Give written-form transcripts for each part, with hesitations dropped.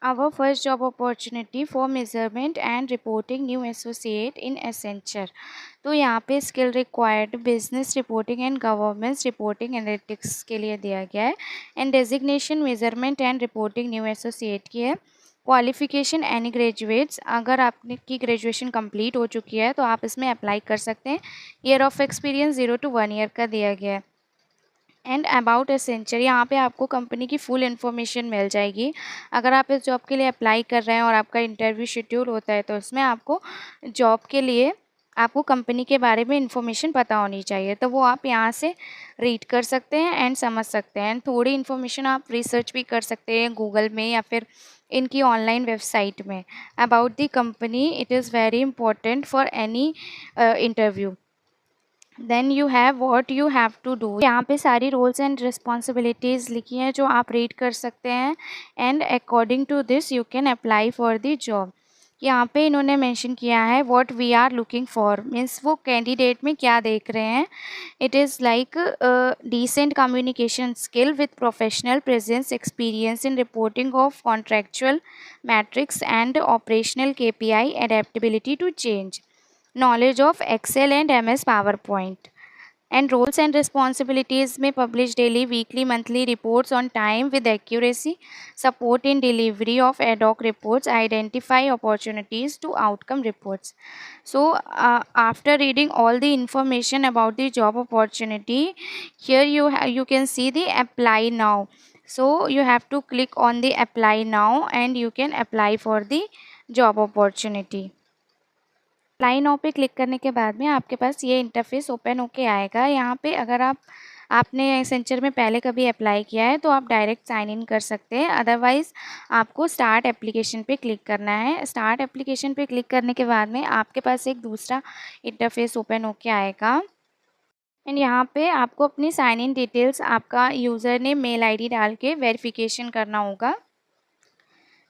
Our first job opportunity for measurement and reporting new associate in Accenture। तो यहाँ पे skill required business reporting and governance reporting analytics के लिए दिया गया है। And designation measurement and reporting new associate की है। क्वालिफिकेशन एनी ग्रेजुएट्स, अगर आपने की ग्रेजुएशन कंप्लीट हो चुकी है तो आप इसमें अप्लाई कर सकते हैं। Year of experience 0 to 1 year का दिया गया है। एंड अबाउट एसेंचर, यहाँ पे आपको कंपनी की फुल इन्फॉर्मेशन मिल जाएगी। अगर आप इस जॉब के लिए अप्लाई कर रहे हैं और आपका इंटरव्यू शेड्यूल होता है तो उसमें आपको जॉब के लिए आपको कंपनी के बारे में इन्फॉर्मेशन पता होनी चाहिए, तो वो आप यहाँ से रीड कर सकते हैं एंड समझ सकते हैं। एंड थोड़ी इन्फॉर्मेशन आप रिसर्च भी कर सकते हैं गूगल में या फिर इनकी ऑनलाइन वेबसाइट में about the company. It is very important for any interview. Then you have what you have to do, यहाँ पे सारी रोल्स एंड रिस्पॉन्सिबिलिटीज़ लिखी हैं जो आप रीड कर सकते हैं। And according to this you can apply for the job. यहाँ पे इन्होंने मेंशन किया है what we are looking for, means वो कैंडिडेट में क्या देख रहे हैं। It is like decent communication skill with professional presence, experience in reporting of contractual matrix and operational KPI, adaptability to change, knowledge of Excel and MS PowerPoint, and roles and responsibilities may publish daily, weekly, monthly reports on time with accuracy, support in delivery of ad hoc reports, identify opportunities to outcome reports. So after reading all the information about the job opportunity, here you can see the apply now. So you have to click on the apply now and you can apply for the job opportunity। Apply now पे click करने के बाद में आपके पास ये interface open होके आएगा। यहाँ पे अगर आपने एसेंचर में पहले कभी अप्लाई किया है तो आप डायरेक्ट साइन इन कर सकते हैं, अदरवाइज़ आपको स्टार्ट एप्लीकेशन पे क्लिक करना है। स्टार्ट एप्लीकेशन पे क्लिक करने के बाद में आपके पास एक दूसरा इंटरफेस ओपन होके आएगा। एंड यहाँ पे आपको अपनी साइन इन डिटेल्स, आपका यूज़र नेम, मेल ID डाल के वेरिफिकेशन करना होगा।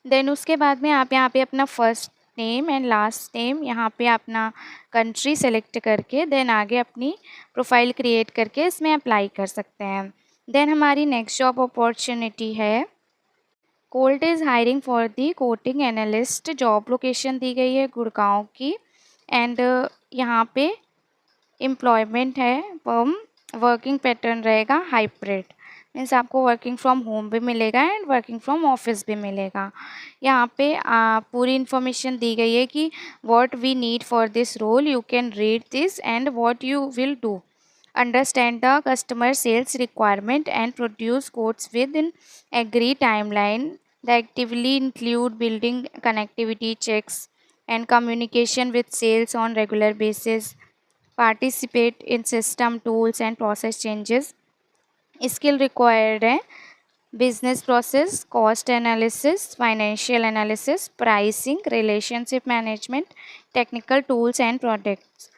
देन उसके बाद में आप यहाँ पे अपना first name and last name, यहाँ पे अपना कंट्री सेलेक्ट करके देन आगे अपनी प्रोफाइल क्रिएट करके इसमें अप्लाई कर सकते हैं। देन हमारी नेक्स्ट जॉब अपॉर्चुनिटी है Colt is hiring for the coating analyst. Job location दी गई है गुड़गांव की। एंड यहाँ पे एम्प्लॉयमेंट है परम, वर्किंग पैटर्न रहेगा हाइब्रिड, मीन्स आपको वर्किंग फ्रॉम होम भी मिलेगा एंड वर्किंग फ्रॉम ऑफिस भी मिलेगा। यहाँ पे पूरी इन्फॉर्मेशन दी गई है कि what we need for this role, you can read this and what you will do, understand the customer sales requirement and produce quotes within agreed timeline. The actively include building connectivity checks and communication with sales on regular basis, participate in system tools and process changes। Skill required है business process, cost analysis, financial analysis, pricing, relationship management, technical tools and products.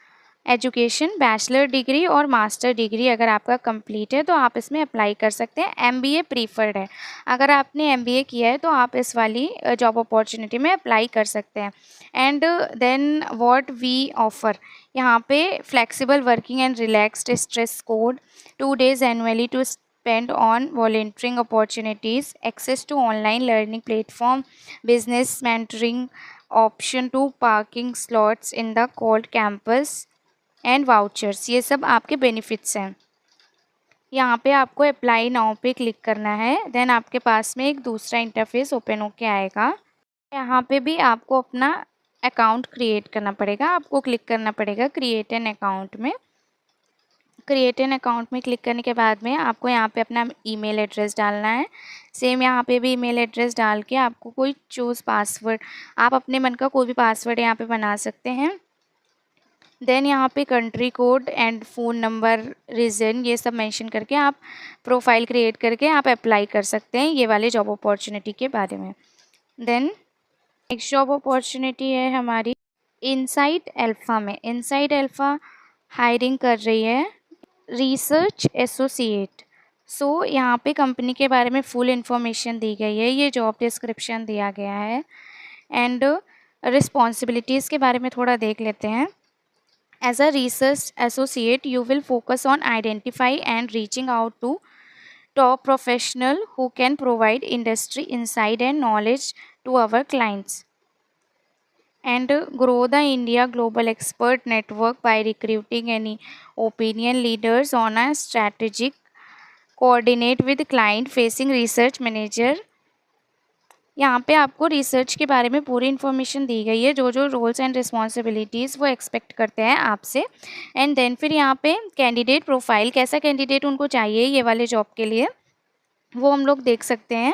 Education bachelor degree और master degree अगर आपका complete है तो आप इसमें apply कर सकते हैं। MBA प्रीफर्ड है, अगर आपने MBA किया है तो आप इस वाली जॉब अपॉर्चुनिटी में अप्लाई कर सकते हैं। And then what we offer, यहाँ पे flexible working and relaxed stress code, 2 days annually to spend on volunteering opportunities, access to online learning platform, business mentoring, option to parking slots in the called campus and vouchers. ये सब आपके benefits हैं। यहाँ पे आपको apply now पे click करना है। देन आपके पास में एक दूसरा इंटरफेस ओपन होके आएगा। यहाँ पे भी आपको अपना अकाउंट क्रिएट करना पड़ेगा, आपको क्लिक करना पड़ेगा क्रिएट एन अकाउंट में। क्रिएट एन अकाउंट में क्लिक करने के बाद में आपको यहाँ पे अपना ईमेल एड्रेस डालना है। सेम यहाँ पे भी ईमेल एड्रेस डाल के आपको कोई चूज़ पासवर्ड, आप अपने मन का कोई भी पासवर्ड यहाँ पे बना सकते हैं। देन यहाँ पे country code and phone number, reason, ये सब मेंशन करके आप प्रोफाइल क्रिएट करके आप अप्लाई कर सकते हैं ये वाले जॉब अपॉर्चुनिटी के बारे में। देन नेक्स्ट जॉब अपॉर्चुनिटी है हमारी इनसाइड अल्फ़ा में। इनसाइड अल्फ़ा हायरिंग कर रही है रिसर्च एसोसिएट। सो यहाँ पे कंपनी के बारे में फुल इन्फॉर्मेशन दी गई है, ये जॉब डिस्क्रिप्शन दिया गया है। एंड रिस्पॉन्सिबिलिटीज़ के बारे में थोड़ा देख लेते हैं। As a research associate, you will focus on identify and reaching out to top professional who can provide industry insight and knowledge to our clients. And grow the India Global Expert Network by recruiting any opinion leaders on a strategic, coordinate with client facing research manager. यहाँ पे आपको research के बारे में पूरी information दी गई है, जो जो रोल्स एंड रिस्पॉन्सिबिलिटीज़ वो एक्सपेक्ट करते हैं आपसे। एंड देन फिर यहाँ पे कैंडिडेट प्रोफाइल, कैसा कैंडिडेट उनको चाहिए ये वाले जॉब के लिए, वो हम लोग देख सकते हैं।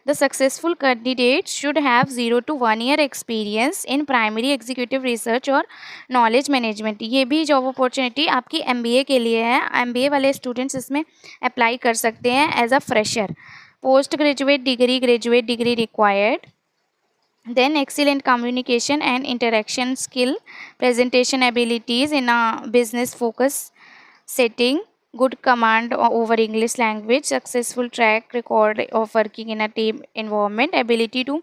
The successful candidate should have 0 to 1 year experience in primary executive research और नॉलेज मैनेजमेंट। ये भी जॉब अपॉर्चुनिटी आपकी MBA के लिए है। MBA वाले स्टूडेंट्स इसमें अप्लाई कर सकते हैं as a fresher. Post graduate degree, graduate degree required. Then excellent communication and interaction skill, presentation abilities in a business focus setting, good command over English language, successful track record of working in a team environment, ability to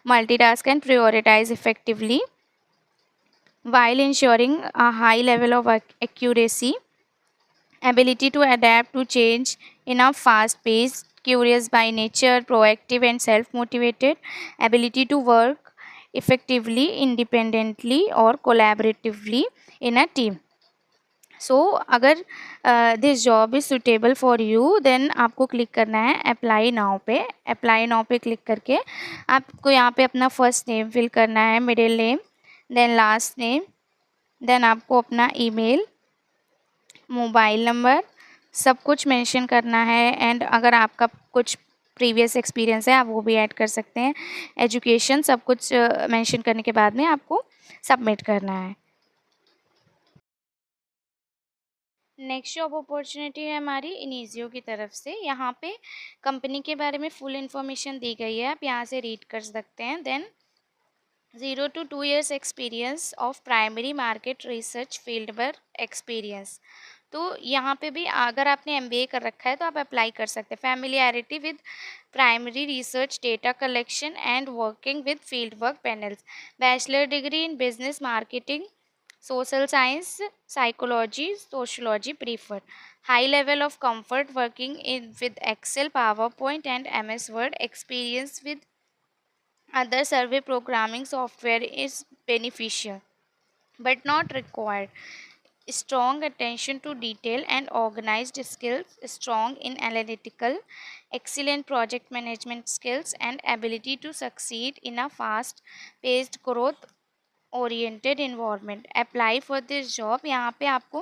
multitask and prioritize effectively while ensuring a high level of accuracy, ability to adapt to change in a fast pace, curious by nature, proactive and self-motivated, ability to work effectively, independently or collaboratively in a team. So अगर this job is suitable for you, then आपको click करना है apply now पे। Apply now पे click करके आपको यहाँ पे अपना फर्स्ट नेम फिल करना है, middle name, then last name, then आपको अपना ईमेल, मोबाइल नंबर, सब कुछ मेंशन करना है। एंड अगर आपका कुछ प्रीवियस एक्सपीरियंस है आप वो भी ऐड कर सकते हैं। एजुकेशन, सब कुछ मेंशन करने के बाद में आपको सबमिट करना है। नेक्स्ट जॉब अपॉर्चुनिटी है हमारी इनिजियो की तरफ से। यहाँ पे कंपनी के बारे में फुल इन्फॉर्मेशन दी गई है, आप यहाँ से रीड कर सकते हैं। Then 0 to 2 years experience of primary market research field work experience. तो यहाँ पे भी अगर आपने MBA कर रखा है तो आप अप्लाई कर सकते हैं। Familiarity with primary research data collection and working with field work panels, bachelor degree in business marketing, social science, psychology, sociology preferred, high level of comfort working in with Excel, PowerPoint and MS Word, experience with other survey programming software is beneficial but not required, strong attention to detail and organized skills, strong in analytical, excellent project management skills and ability to succeed in a fast paced growth oriented environment. Apply for this job, यहाँ पे आपको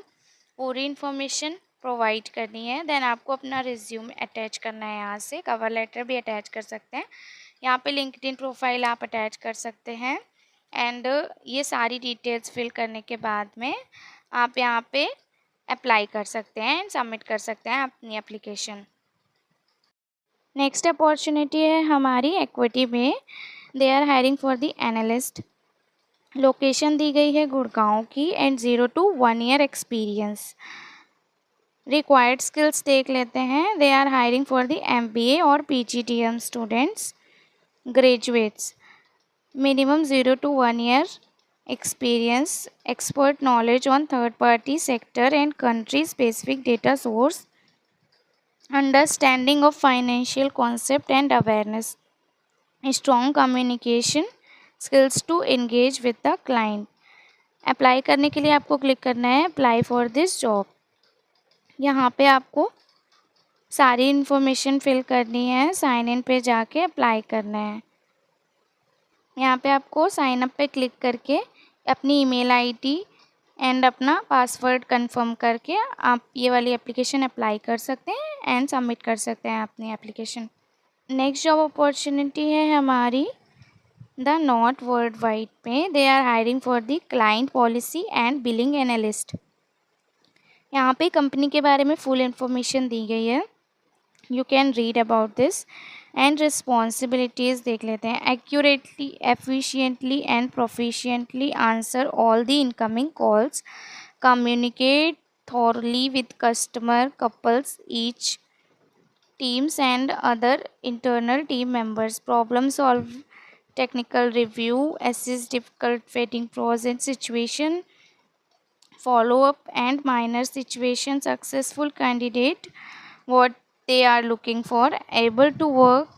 पूरी information provide करनी है। Then आपको अपना resume attach करना है, यहाँ से कवर लेटर भी अटैच कर सकते हैं। यहाँ पे लिंक्डइन प्रोफाइल आप अटैच कर सकते हैं। एंड ये सारी डिटेल्स फिल करने के बाद में आप यहाँ पे अप्लाई कर सकते हैं एंड सबमिट कर सकते हैं अपनी एप्लीकेशन। नेक्स्ट अपॉर्चुनिटी है हमारी इक्विटी में। They are hiring for the analyst. Location दी गई है गुड़गांव की and 0 to 1 year experience. Required skills देख लेते हैं। They are hiring for the MBA और PGDM students, graduates, minimum 0 to 1 year experience, expert knowledge on third party sector and country specific data source, understanding of financial concept and awareness, strong communication skills to engage with the client। Apply करने के लिए आपको click करना है apply for this job. यहाँ पे आपको सारी इन्फॉर्मेशन फिल करनी है, साइन इन पे जाके अप्लाई करना है। यहाँ पे आपको साइन अप पे क्लिक करके अपनी ईमेल आईडी एंड अपना पासवर्ड कंफर्म करके आप ये वाली एप्लीकेशन अप्लाई कर सकते हैं एंड सबमिट कर सकते हैं अपनी एप्लीकेशन। नेक्स्ट जॉब अपॉर्चुनिटी है हमारी द नॉट वर्ल्ड वाइड में। They are hiring for the client policy and billing analyst. यहाँ पे कंपनी के बारे में फुल इन्फॉर्मेशन दी गई है, you can read about this. And responsibilities देख लेते हैं। Accurately, efficiently and proficiently answer all the incoming calls, communicate thoroughly with customer, couples, each teams and other internal team members, problem solve technical review, assess difficult vetting present situation, follow up and minor situation, successful candidate what they are looking for, able to work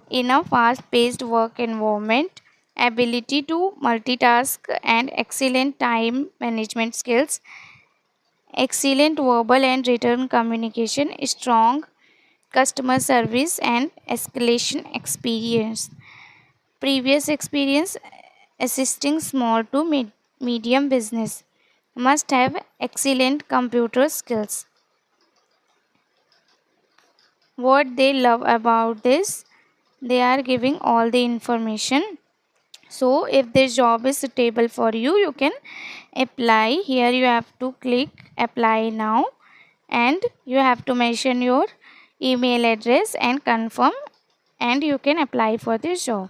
in a fast-paced work environment, ability to multitask and excellent time management skills, excellent verbal and written communication, strong customer service and escalation experience. Previous experience assisting small to medium business. Must have excellent computer skills. What they love about this, they are giving all the information. So if this job is suitable for you, you can apply. Here you have to click apply now, and you have to mention your email address and confirm, and you can apply for this job.